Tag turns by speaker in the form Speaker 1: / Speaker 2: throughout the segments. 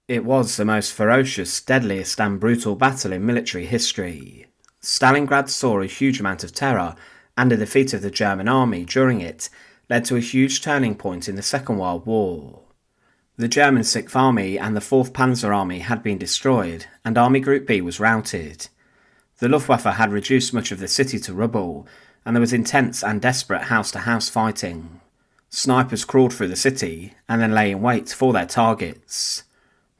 Speaker 1: It was the most ferocious, deadliest and brutal battle in military history. Stalingrad saw a huge amount of terror, and the defeat of the German army during it led to a huge turning point in the Second World War. The German Sixth Army and the 4th Panzer Army had been destroyed, and Army Group B was routed. The Luftwaffe had reduced much of the city to rubble, and there was intense and desperate house-to-house fighting. Snipers crawled through the city and then lay in wait for their targets.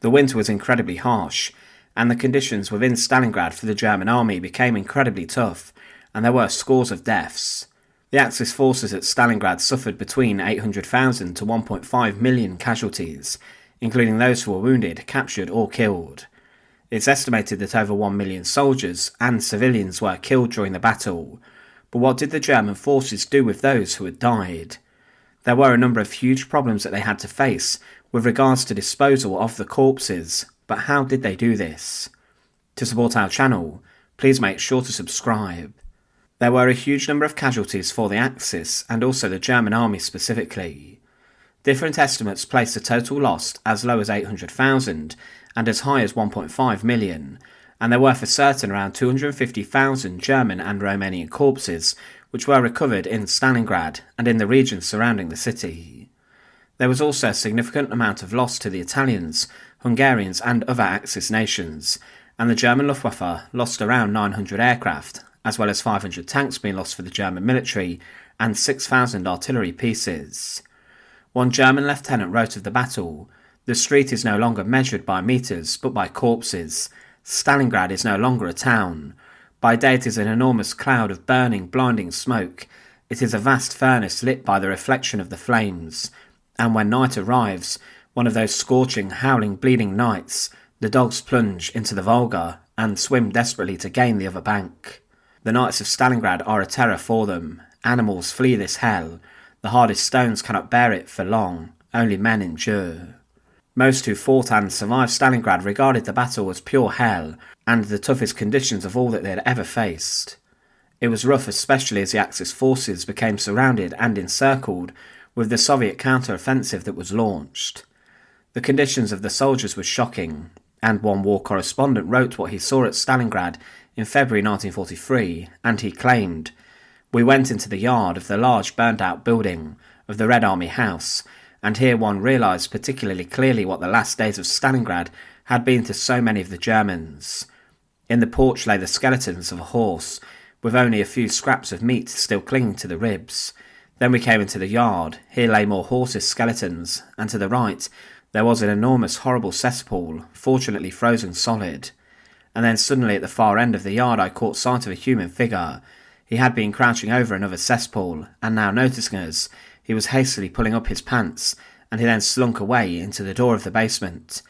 Speaker 1: The winter was incredibly harsh, and the conditions within Stalingrad for the German army became incredibly tough, and there were scores of deaths. The Axis forces at Stalingrad suffered between 800,000 to 1.5 million casualties, including those who were wounded, captured or killed. It's estimated that over 1 million soldiers and civilians were killed during the battle, but what did the German forces do with those who had died? There were a number of huge problems that they had to face with regards to disposal of the corpses, but how did they do this? To support our channel, please make sure to subscribe. There were a huge number of casualties for the Axis and also the German army specifically. Different estimates place the total lost as low as 800,000 and as high as 1.5 million, and there were for certain around 250,000 German and Romanian corpses which were recovered in Stalingrad and in the regions surrounding the city. There was also a significant amount of loss to the Italians, Hungarians and other Axis nations, and the German Luftwaffe lost around 900 aircraft, as well as 500 tanks being lost for the German military and 6,000 artillery pieces. One German lieutenant wrote of the battle, "The street is no longer measured by metres but by corpses. Stalingrad is no longer a town. By day it is an enormous cloud of burning, blinding smoke. It is a vast furnace lit by the reflection of the flames. And when night arrives, one of those scorching, howling, bleeding nights, the dogs plunge into the Volga and swim desperately to gain the other bank. The nights of Stalingrad are a terror for them. Animals flee this hell. The hardest stones cannot bear it for long. Only men endure." Most who fought and survived Stalingrad regarded the battle as pure hell and the toughest conditions of all that they had ever faced. It was rough, especially as the Axis forces became surrounded and encircled with the Soviet counter-offensive that was launched. The conditions of the soldiers were shocking, and one war correspondent wrote what he saw at Stalingrad in February 1943, and he claimed, "We went into the yard of the large burnt-out building of the Red Army House, and here one realised particularly clearly what the last days of Stalingrad had been to so many of the Germans. In the porch lay the skeletons of a horse, with only a few scraps of meat still clinging to the ribs. Then we came into the yard. Here lay more horses' skeletons, and to the right there was an enormous horrible cesspool, fortunately frozen solid. And then suddenly at the far end of the yard I caught sight of a human figure. He had been crouching over another cesspool, and now noticing us, he was hastily pulling up his pants, and he then slunk away into the door of the basement.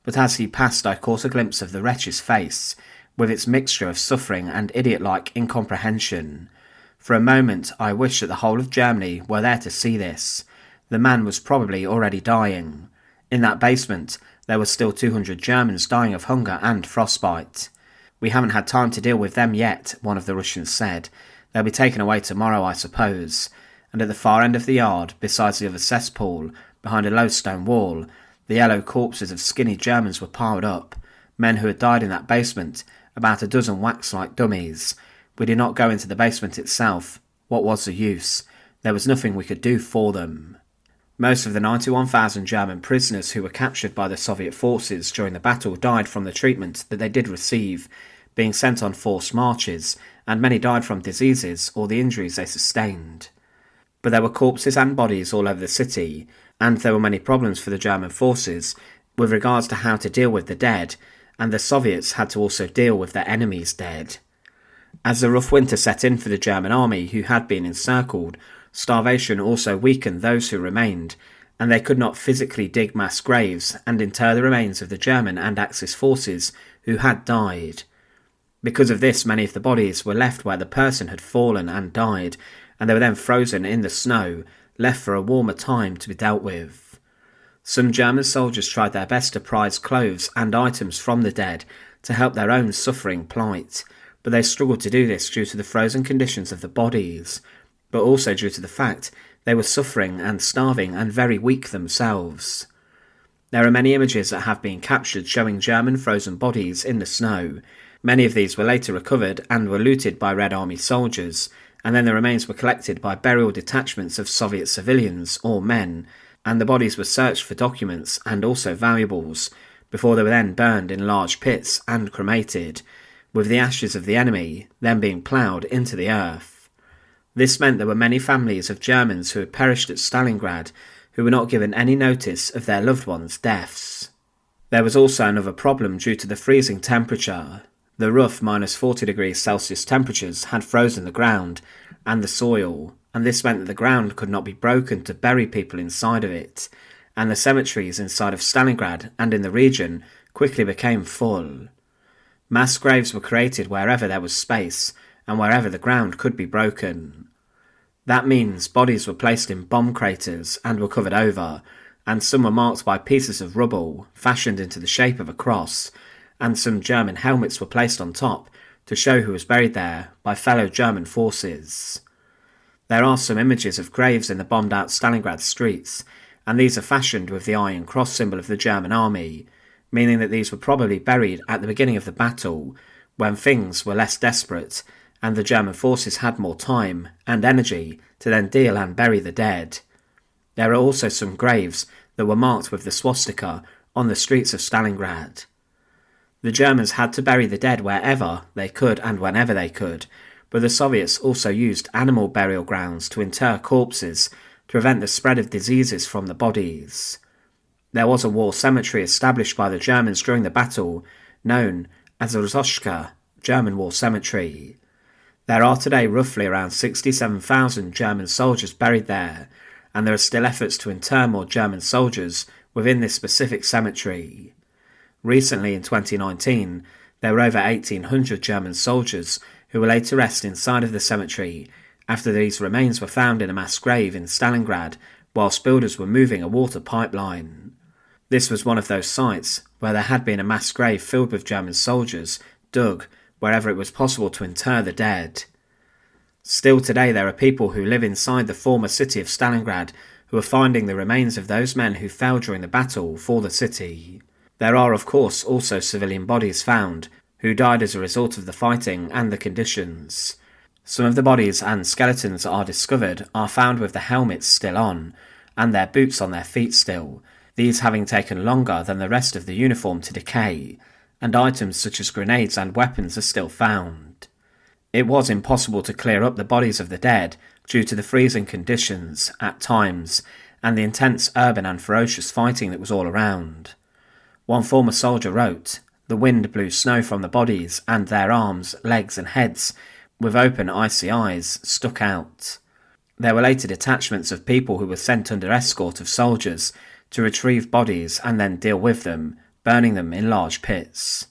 Speaker 1: But as he passed I caught a glimpse of the wretch's face, with its mixture of suffering and idiot-like incomprehension. For a moment I wished that the whole of Germany were there to see this. The man was probably already dying. In that basement there were still 200 Germans dying of hunger and frostbite. We haven't had time to deal with them yet," one of the Russians said. "They'll be taken away tomorrow, I suppose." And at the far end of the yard, besides the other cesspool, behind a low stone wall, the yellow corpses of skinny Germans were piled up. Men who had died in that basement, about a dozen wax-like dummies. We did not go into the basement itself. What was the use? There was nothing we could do for them. Most of the 91,000 German prisoners who were captured by the Soviet forces during the battle died from the treatment that they did receive, being sent on forced marches, and many died from diseases or the injuries they sustained. But there were corpses and bodies all over the city, and there were many problems for the German forces with regards to how to deal with the dead, and the Soviets had to also deal with their enemies' dead. As the rough winter set in for the German army who had been encircled, starvation also weakened those who remained, and they could not physically dig mass graves and inter the remains of the German and Axis forces who had died. Because of this, many of the bodies were left where the person had fallen and died, and they were then frozen in the snow, left for a warmer time to be dealt with. Some German soldiers tried their best to prize clothes and items from the dead to help their own suffering plight, but they struggled to do this due to the frozen conditions of the bodies, but also due to the fact they were suffering and starving and very weak themselves. There are many images that have been captured showing German frozen bodies in the snow. Many of these were later recovered and were looted by Red Army soldiers, and then the remains were collected by burial detachments of Soviet civilians or men, and the bodies were searched for documents and also valuables, before they were then burned in large pits and cremated, with the ashes of the enemy then being ploughed into the earth. This meant there were many families of Germans who had perished at Stalingrad who were not given any notice of their loved ones' deaths. There was also another problem due to the freezing temperature. The rough -40°C temperatures had frozen the ground and the soil, and this meant that the ground could not be broken to bury people inside of it, and the cemeteries inside of Stalingrad and in the region quickly became full. Mass graves were created wherever there was space and wherever the ground could be broken. That means bodies were placed in bomb craters and were covered over, and some were marked by pieces of rubble fashioned into the shape of a cross, and some German helmets were placed on top to show who was buried there by fellow German forces. There are some images of graves in the bombed out Stalingrad streets, and these are fashioned with the Iron Cross symbol of the German army, meaning that these were probably buried at the beginning of the battle, when things were less desperate and the German forces had more time and energy to then deal and bury the dead. There are also some graves that were marked with the swastika on the streets of Stalingrad. The Germans had to bury the dead wherever they could and whenever they could, but the Soviets also used animal burial grounds to inter corpses to prevent the spread of diseases from the bodies. There was a war cemetery established by the Germans during the battle, known as the Rozoshka German War Cemetery. There are today roughly around 67,000 German soldiers buried there, and there are still efforts to inter more German soldiers within this specific cemetery. Recently, in 2019, there were over 1,800 German soldiers who were laid to rest inside of the cemetery after these remains were found in a mass grave in Stalingrad whilst builders were moving a water pipeline. This was one of those sites where there had been a mass grave filled with German soldiers dug wherever it was possible to inter the dead. Still today there are people who live inside the former city of Stalingrad who are finding the remains of those men who fell during the battle for the city. There are of course also civilian bodies found who died as a result of the fighting and the conditions. Some of the bodies and skeletons that are discovered are found with the helmets still on and their boots on their feet still, these having taken longer than the rest of the uniform to decay, and items such as grenades and weapons are still found. It was impossible to clear up the bodies of the dead due to the freezing conditions at times and the intense urban and ferocious fighting that was all around. One former soldier wrote, "The wind blew snow from the bodies and their arms, legs and heads, with open icy eyes, stuck out." There were later detachments of people who were sent under escort of soldiers to retrieve bodies and then deal with them, burning them in large pits.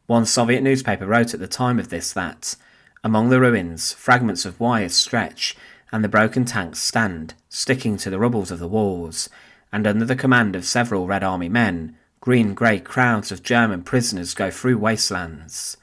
Speaker 1: One Soviet newspaper wrote at the time of this that, among the ruins, fragments of wires stretch and the broken tanks stand, sticking to the rubbles of the walls, and under the command of several Red Army men, green-grey crowds of German prisoners go through wastelands.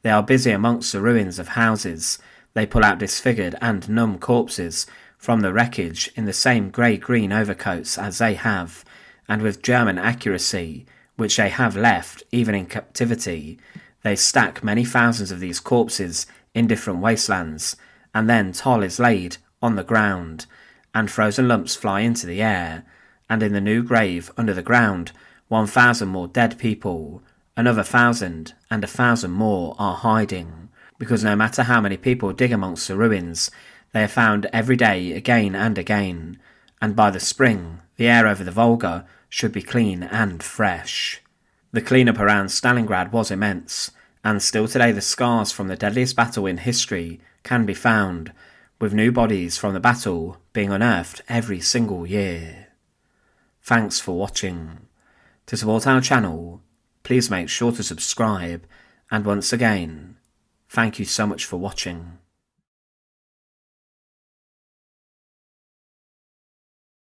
Speaker 1: They are busy amongst the ruins of houses. They pull out disfigured and numb corpses from the wreckage in the same grey-green overcoats as they have, and with German accuracy, which they have left even in captivity, they stack many thousands of these corpses in different wastelands, and then toll is laid on the ground, and frozen lumps fly into the air, and in the new grave under the ground 1,000 more dead people, another 1,000 and 1,000 more are hiding, because no matter how many people dig amongst the ruins, they are found every day again and again, and by the spring the air over the Volga should be clean and fresh. The cleanup around Stalingrad was immense, and still today the scars from the deadliest battle in history can be found, with new bodies from the battle being unearthed every single year. Thanks for watching. To support our channel, please make sure to subscribe, and once again, thank you so much for watching.